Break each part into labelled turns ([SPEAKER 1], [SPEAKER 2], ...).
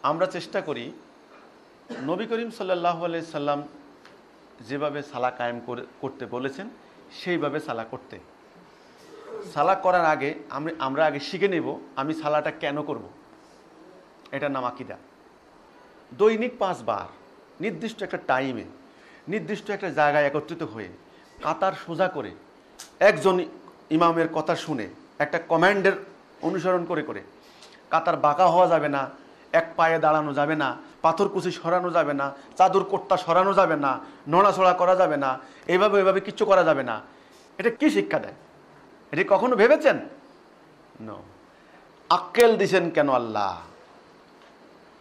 [SPEAKER 1] আমরা চেষ্টা করি নবী করিম সাল্লাল্লাহু আলাইহি সাল্লাম যেভাবে সালা কায়েম করতে বলেছেন সেইভাবে সালা করতে। সালা করার আগে আমরা আগে শিখে নেব আমি সালাটা কেন করব। এটার নাম আকীদা। দৈনিক 5 বার নির্দিষ্ট একটা টাইমে নির্দিষ্ট একটা জায়গায় একত্রিত হয়ে কাতার সোজা করে একজন ইমামের কথা শুনে একটা কমান্ডের অনুসরণ করে করে কাতার বাঁকা হওয়া যাবে না, এক পায়ে দাঁড়ানো যাবে না, পাথরকুচি সরানো যাবে না, চাদর কোট্টা সরানো যাবে না, নড়াচড়া করা যাবে না, এভাবে কিচ্ছু করা যাবে না। এটা কি শিক্ষা দেয়? এটা কখনো ভেবেছেন? নো। আক্কেল দিছেন কেন আল্লাহ?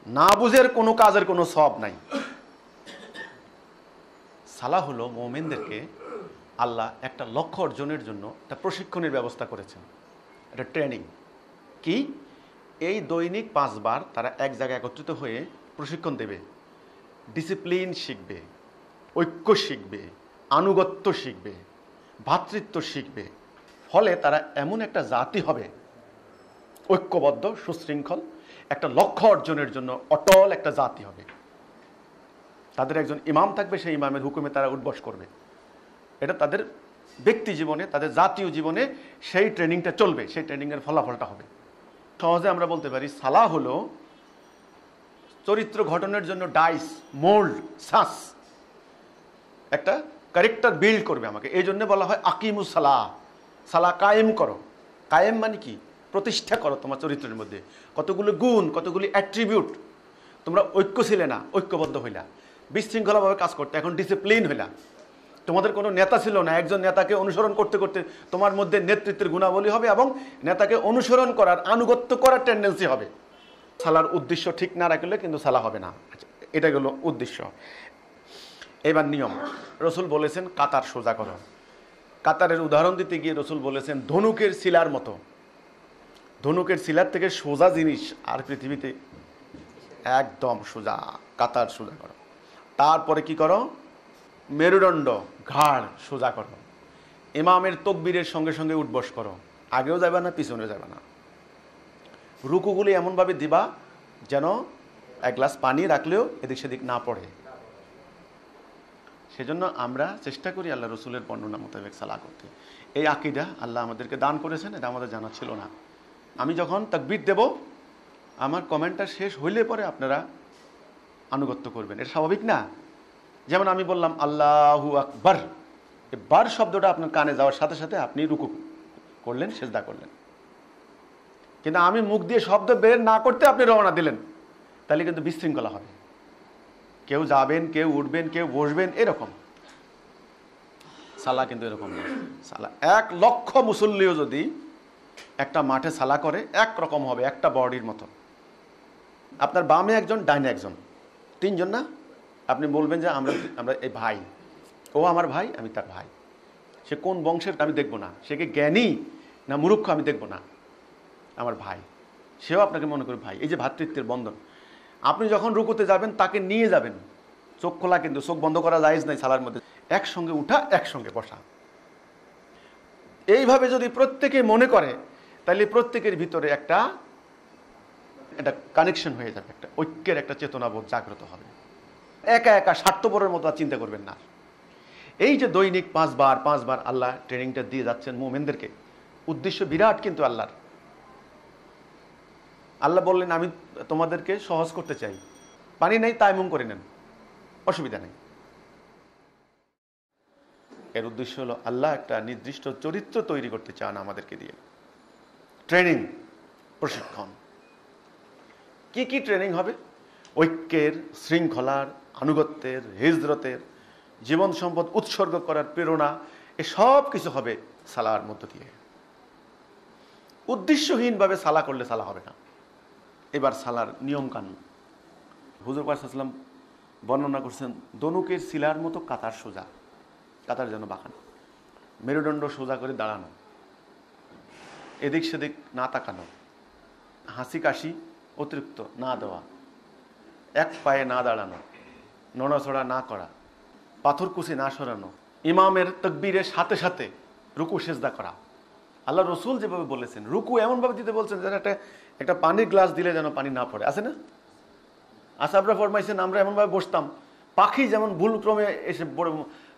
[SPEAKER 1] না বুঝের কোনো কাজের কোনো সওয়াব নাই। সালা হলো মুমিনদেরকে আল্লাহ একটা লক্ষ্য অর্জনের জন্য একটা প্রশিক্ষণের ব্যবস্থা করেছেন, একটা ট্রেনিং। কি? এই দৈনিক 5 বার তারা এক জায়গায় একত্রিত হয়ে প্রশিক্ষণ দেবে, ডিসিপ্লিন শিখবে, ঐক্য শিখবে, আনুগত্য শিখবে, ভ্রাতৃত্ব শিখবে। ফলে তারা এমন একটা জাতি হবে ঐক্যবদ্ধ, সুশৃঙ্খল, একটা লক্ষ্য অর্জনের জন্য অটল একটা জাতি হবে। তাদের একজন ইমাম থাকবে, সেই ইমামের হুকুমে তারা উঠবস করবে। এটা তাদের ব্যক্তি জীবনে, তাদের জাতীয় জীবনে সেই ট্রেনিংটা চলবে, সেই ট্রেনিংয়ের ফলাফলটা হবে। সহজে আমরা বলতে পারি সালাহ হলো চরিত্র গঠনের জন্য ডাইস, মোল্ড, সাস, একটা ক্যারেক্টার বিল্ড করবে আমাকে। এই জন্য বলা হয় আকিমুস সালাহ, সালাহ কায়েম করো। কায়েম মানে কি? প্রতিষ্ঠা করো তোমার চরিত্রের মধ্যে কতগুলো গুণ, কতগুলি অ্যাট্রিবিউট। তোমরা ঐক্য ছিলে না, ঐক্যবদ্ধ হইলা, বিশৃঙ্খলাভাবে কাজ করতে, এখন ডিসিপ্লিন হইলা। তোমাদের কোনো নেতা ছিল না, একজন নেতাকে অনুসরণ করতে করতে তোমার মধ্যে নেতৃত্বের গুণাবলী হবে এবং নেতাকে অনুসরণ করার, আনুগত্য করার টেন্ডেন্সি হবে। সালার উদ্দেশ্য ঠিক না রাখলে কিন্তু সালা হবে না। এটা গেল উদ্দেশ্য। এবার নিয়ম। রসুল বলেছেন কাতার সোজা করো। কাতারের উদাহরণ দিতে গিয়ে রসুল বলেছেন ধনুকের শিলার মতো। ধনুকের শিলার থেকে সোজা জিনিস আর পৃথিবীতে, একদম সোজা, কাতার সোজা করো। তারপরে কি করো? মেরুদণ্ড, ঘাড় সোজা করো। ইমামের তকবীরের সঙ্গে সঙ্গে উঠবস করো, আগেও যাবে না, পিছনেও যাবে না। রুকুগুলি এমনভাবে দিবা যেন এক গ্লাস পানি রাখলেও এদিক সেদিক না পড়ে। সেজন্য আমরা চেষ্টা করি আল্লাহ রসুলের বর্ণনা মোতাবেক সালাহ করতে। এই আকীদা আল্লাহ আমাদেরকে দান করেছেন, এটা আমাদের জানা ছিল না। আমি যখন তাকবীর দেব, আমার কমেন্টটা শেষ হইলে পরে আপনারা আনুগত্য করবেন। এটা স্বাভাবিক না? যেমন আমি বললাম আল্লাহু আকবার, এই বার শব্দটা আপনার কানে যাওয়ার সাথে সাথে আপনি রুকু করলেন, সেজদা করলেন। কিন্তু আমি মুখ দিয়ে শব্দ বের না করতে আপনি রওনা দিলেন, তাহলে কিন্তু বিশৃঙ্খলা হবে। কেউ যাবেন, কেউ উঠবেন, কেউ বসবেন, এরকম। সালা কিন্তু এরকম না। সালা 1 লক্ষ মুসল্লিও যদি একটা মাঠে সালা করে একরকম হবে, একটা বডির মতো। আপনার বামে একজন, ডাইনে একজন, 3 জন না? আপনি বলবেন যে আমরা এই ভাই, ও আমার ভাই, আমি তার ভাই। সে কোন বংশের আমি দেখব না, সে কি জ্ঞানী না মূর্খ আমি দেখব না, আমার ভাই। সেও আপনাকে মনে করে ভাই। এই যে ভ্রাতৃত্বের বন্ধন। আপনি যখন রুকুতে যাবেন তাকে নিয়ে যাবেন, চোখ খোলা, কিন্তু চোখ বন্ধ করা জায়েজ নাই সালার মধ্যে। একসঙ্গে উঠা, একসঙ্গে বসা। এইভাবে যদি প্রত্যেকে মনে করে, তাহলে প্রত্যেকের ভিতরে একটা কানেকশন হয়ে যাবে, একটা ঐক্যের একটা চেতনাবোধ জাগ্রত হবে। একা একা স্বার্থপরের মতো আর চিন্তা করবেন না। এই যে দৈনিক 5 বার আল্লাহ ট্রেনিংটা দিয়ে যাচ্ছেন মুমিনদেরকে, উদ্দেশ্য বিরাট কিন্তু আল্লাহর। আল্লাহ বললেন আমি তোমাদেরকে সহজ করতে চাই, পানি নেই তায়াম্মুম করে নেন, অসুবিধা নেই। এর উদ্দেশ্য হলো আল্লাহ একটা নির্দিষ্ট চরিত্র তৈরি করতে চান আমাদেরকে দিয়ে। ট্রেনিং, প্রশিক্ষণ। কি কি ট্রেনিং হবে? ঐক্যের, শৃঙ্খলার, আনুগত্যের, হিজরতের, জীবন সম্পদ উৎসর্গ করার প্রেরণা, এ সব কিছু হবে সালার মধ্য দিয়ে। উদ্দেশ্যহীনভাবে সালা করলে সালা হবে না। এবার সালার নিয়ম কানুন। হুজুর পাক সাল্লাল্লাহু আলাইহি ওয়াসাল্লাম বর্ণনা করছেন ধনুকের শিলার মতো কাতার সোজা, কাতার যেন বাঁকানো, মেরুদণ্ড সোজা করে দাঁড়ানো, এদিক সেদিক না তাকানো, হাসি কাশি অতিরিক্ত না দেওয়া, এক পায়ে না দাঁড়ানো, নড়াচড়া না করা, পাথরকুচি না সরানো, ইমামের তাকবীরের সাথে সাথে রুকু সেজদা করা। আল্লাহ রসুল যেভাবে বলেছেন, রুকু এমনভাবে দিতে বলছেন যেন একটা পানির গ্লাস দিলে যেন পানি না পড়ে, আছে না? আসাবরা ফরমাইছেন আমরা এমনভাবে বসতাম, পাখি যেমন ভুলক্রমে এসে বড়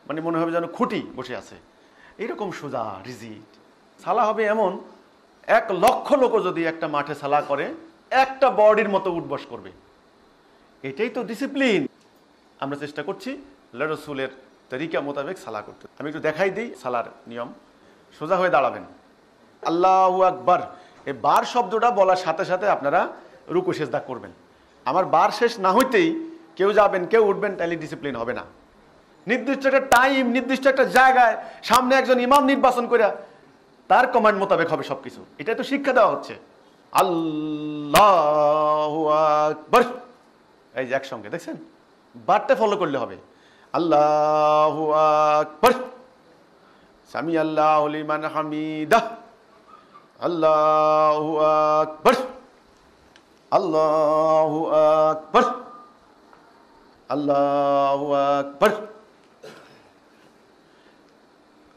[SPEAKER 1] মানে মনে হবে যেন খুঁটি বসে আছে, এইরকম সোজা রিজিড। সালা হবে এমন, 1,00,000 লোকও যদি একটা মাঠে সালা করে একটা বডির মতো উঠবস করবে। এটাই তো ডিসিপ্লিন। আমরা চেষ্টা করছি আল্লাহর রাসূলের তরিকা মোতাবেক সালা করতে। আমি একটু দেখাই দিই সালার নিয়ম। সোজা হয়ে দাঁড়াবেন, আল্লাহু আকবার, এই বার শব্দটা বলার সাথে সাথে আপনারা রুকু সেজদা করবেন। আমার বার শেষ না হইতেই কেউ যাবেন কেউ উঠবেন, তাহলে ডিসিপ্লিন হবে না। নির্দিষ্ট একটা টাইম, নির্দিষ্ট একটা জায়গায় সামনে একজন ইমাম নির্বাচন করে তার কমান্ড মোতাবেক হবে সবকিছু। এটাই তো শিক্ষা দেওয়া হচ্ছে। আল্লাহু আকবার, এই যে একসঙ্গে দেখছেন, বারটা ফলো করলে হবে। আল্লাহু আকবার, সামি আল্লাহু লিমান হামিদাহ, আল্লাহু আকবার, আল্লাহু আকবার, আল্লাহু আকবার,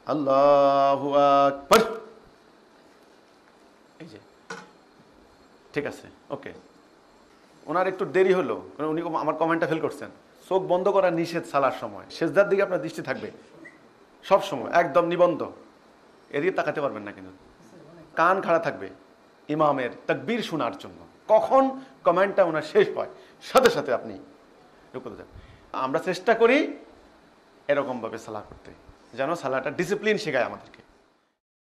[SPEAKER 1] আল্লাহু আকবার। এই যে ঠিক আছে, ওকে। ওনার একটু দেরি হলো, কারণ উনি আমার কমেন্টটা ফেল করছেন। চোখ বন্ধ করা নিষেধ সালার সময়, সেজদার দিকে আপনার দৃষ্টি থাকবে সব সময়, একদম নিবন্ধ, এদিকে তাকাতে পারবেন না, কিন্তু কান খাড়া থাকবে ইমামের তাকবীর শোনার জন্য। কখন কমেন্টটা ওনার শেষ হয় সাথে সাথে আপনি রুকুতে যান। আমরা চেষ্টা করি এরকমভাবে সালা করতে, যেন সালাটা ডিসিপ্লিন শেখায় আমাদেরকে।